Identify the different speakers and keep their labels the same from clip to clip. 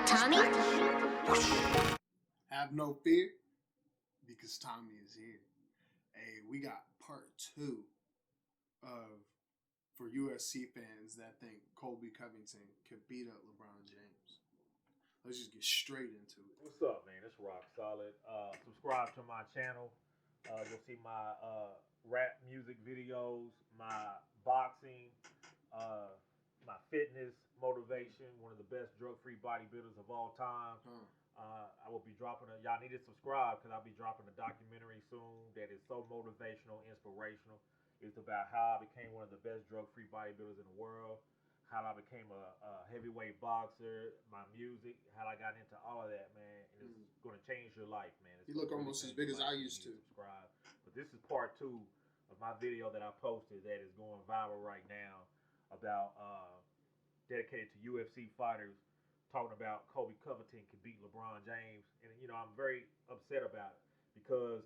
Speaker 1: Tommy?
Speaker 2: Have no fear, because Tommy is here. Hey, we got part 2 of for UFC fans that think Colby Covington could beat up LeBron James. Let's just get straight into it.
Speaker 3: What's up, man? It's Rock Solid. Subscribe to my channel. You'll see my rap music videos, my boxing, my fitness, motivation. One of the best drug-free bodybuilders of all time. I will be dropping y'all need to subscribe because I'll be dropping a documentary soon that is so motivational, inspirational. It's about how I became one of the best drug-free bodybuilders in the world, how I became a heavyweight boxer, my music, how I got into all of that, man. And it's going to change your life, man.
Speaker 2: You look almost as big as I used to.
Speaker 3: Subscribe. But this is part 2 of my video that I posted that is going viral right now about dedicated to UFC fighters talking about Colby Covington could beat LeBron James. And, you know, I'm very upset about it because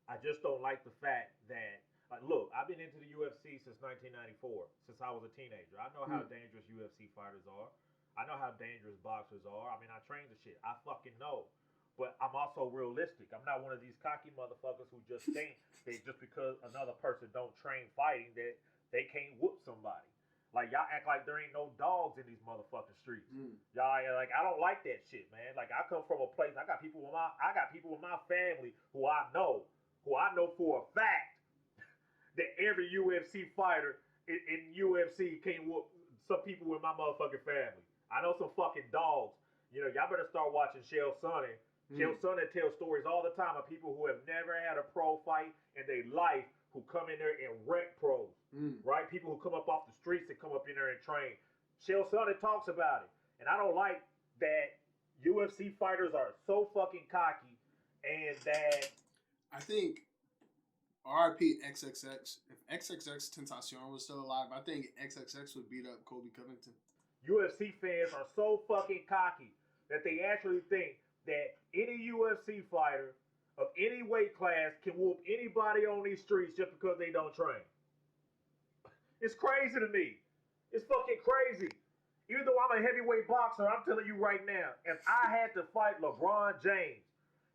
Speaker 3: I just don't like the fact that, look, I've been into the UFC since 1994, since I was a teenager. I know how dangerous UFC fighters are. I know how dangerous boxers are. I mean, I train the shit. I fucking know. But I'm also realistic. I'm not one of these cocky motherfuckers who just think that just because another person don't train fighting that they can't whoop somebody. Like, y'all act like there ain't no dogs in these motherfucking streets. Y'all, like, I don't like that shit, man. Like, I come from a place, I got people in my family who I know for a fact that every UFC fighter in UFC can't whoop some people in my motherfucking family. I know some fucking dogs. You know, y'all better start watching Chael Sonnen. Chael Sonnen tells stories all the time of people who have never had a pro fight in their life who come in there and wreck pros. Right? People who come up off the streets and come up in there and train. Chael Sonnen talks about it. And I don't like that UFC fighters are so fucking cocky and that...
Speaker 2: I think RIP XXX. If XXX Tentacion was still alive, I think XXX would beat up Colby Covington.
Speaker 3: UFC fans are so fucking cocky that they actually think that any UFC fighter of any weight class can whoop anybody on these streets just because they don't train. It's crazy to me. It's fucking crazy. Even though I'm a heavyweight boxer, I'm telling you right now, if I had to fight LeBron James,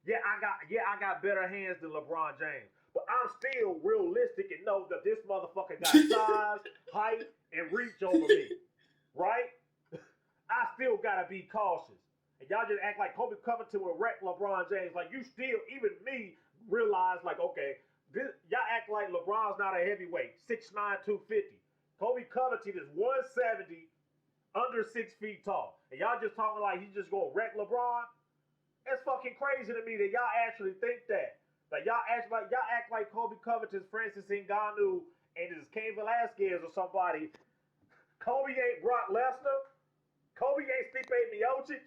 Speaker 3: I got better hands than LeBron James. But I'm still realistic and know that this motherfucker got size, height, and reach over me. Right? I still gotta be cautious. And y'all just act like Colby Covington will wreck LeBron James. Like, you still, even me, realize, like, okay, y'all act like LeBron's not a heavyweight, 6'9", 250. Colby Covington is 170, under 6 feet tall. And y'all just talking like he's just gonna wreck LeBron? That's fucking crazy to me that y'all actually think that. Like, y'all act like Colby Covington's Francis Ngannou and is Cain Velasquez or somebody. Colby ain't Brock Lesnar. Colby ain't Stipe Miocic.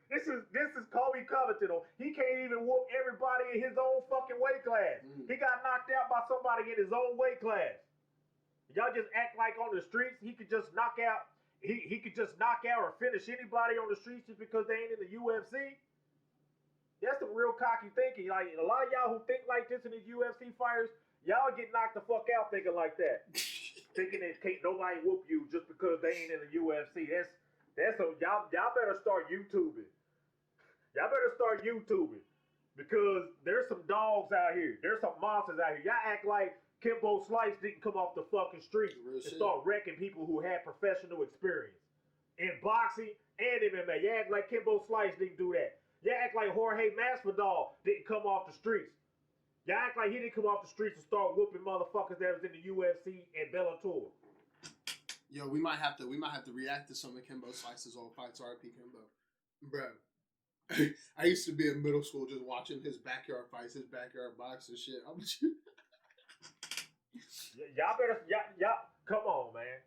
Speaker 3: This is Colby Covington. He can't even whoop everybody in his own fucking weight class. He got knocked out by somebody in his own weight class. Y'all just act like on the streets he could just knock out. He could just knock out or finish anybody on the streets just because they ain't in the UFC. That's some real cocky thinking. Like, a lot of y'all who think like this in these UFC fighters, y'all get knocked the fuck out thinking like that. Thinking that can't nobody whoop you just because they ain't in the UFC. Y'all better start YouTubing. Y'all better start YouTubing because there's some dogs out here. There's some monsters out here. Y'all act like Kimbo Slice didn't come off the fucking street and start wrecking people who had professional experience in boxing and MMA. Y'all act like Kimbo Slice didn't do that. Y'all act like Jorge Masvidal didn't come off the streets. Y'all act like he didn't come off the streets and start whooping motherfuckers that was in the UFC and Bellator.
Speaker 2: Yo, we might have to react to some of Kimbo Slice's old fights. RIP Kimbo, bro. I used to be in middle school just watching his backyard fights, his backyard boxing shit.
Speaker 3: Y'all come on, man.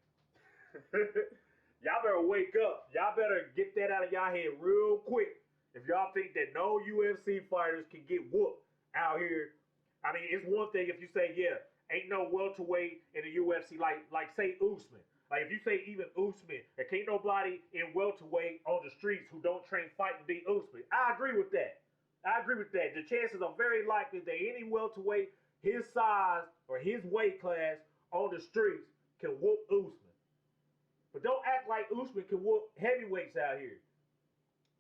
Speaker 3: Y'all better wake up. Y'all better get that out of y'all head real quick. If y'all think that no UFC fighters can get whooped out here, I mean, it's one thing if you say, yeah, ain't no welterweight in the UFC like say Usman. Like, if you say even Usman, there can't nobody in welterweight on the streets who don't train fighting beat Usman. I agree with that. The chances are very likely that any welterweight his size or his weight class on the streets can whoop Usman. But don't act like Usman can whoop heavyweights out here.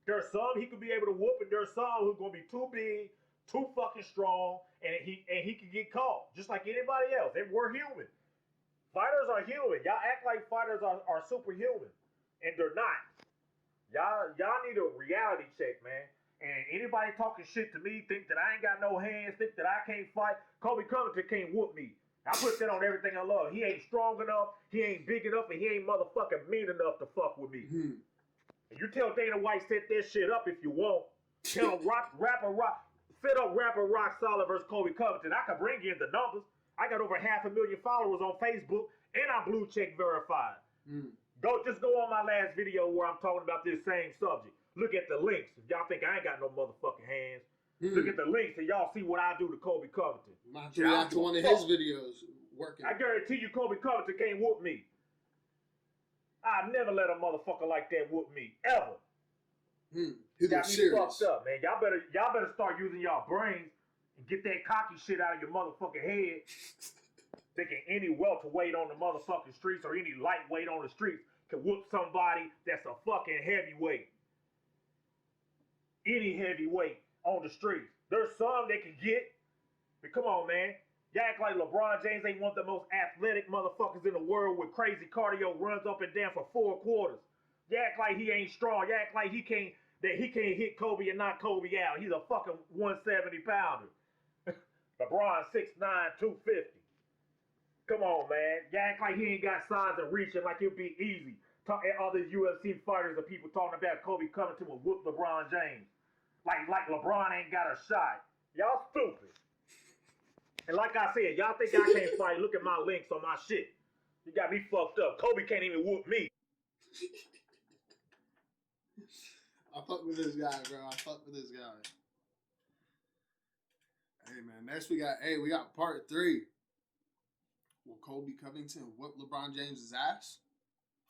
Speaker 3: There's some he could be able to whoop, and there's some who's gonna be too big, too fucking strong, and he can get caught just like anybody else. And we're human. Fighters are human. Y'all act like fighters are superhuman, and they're not. Y'all need a reality check, man. And anybody talking shit to me, think that I ain't got no hands, think that I can't fight. Colby Covington can't whoop me. I put that on everything I love. He ain't strong enough, he ain't big enough, and he ain't motherfucking mean enough to fuck with me. And you tell Dana White set that shit up if you want. Tell him set up rapper Rock Solid versus Colby Covington. I can bring in the numbers. I got over 500,000 followers on Facebook, and I'm blue check verified. Just go on my last video where I'm talking about this same subject. Look at the links. If y'all think I ain't got no motherfucking hands, look at the links and y'all see what I do to Colby Covington.
Speaker 2: Might react to one of his videos working.
Speaker 3: I guarantee you Colby Covington can't whoop me. I never let a motherfucker like that whoop me, ever.
Speaker 2: He
Speaker 3: got me
Speaker 2: serious.
Speaker 3: fucked up, man. Y'all better start using y'all brains and get that cocky shit out of your motherfucking head. Thinking any welterweight on the motherfucking streets or any lightweight on the streets can whoop somebody that's a fucking heavyweight. Any heavyweight on the streets. There's some they can get. But come on, man. Y'all act like LeBron James ain't one of the most athletic motherfuckers in the world with crazy cardio, runs up and down for 4 quarters. Y'all act like he ain't strong. Y'all act like he can't hit Kobe and knock Kobe out. He's a fucking 170 pounder. LeBron 6'9", 250. Come on, man. Y'all act like he ain't got size and reach and like it'd be easy. All these UFC fighters and people talking about Colby Covington will whoop LeBron James. Like LeBron ain't got a shot. Y'all stupid. And like I said, y'all think I can't fight. Look at my links on my shit. You got me fucked up. Kobe can't even whoop me.
Speaker 2: I fuck with this guy, bro. I fuck with this guy. Hey, man. Next we got part 3. Will Colby Covington whoop LeBron James' ass?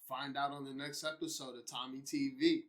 Speaker 2: Find out on the next episode of Tommy TV.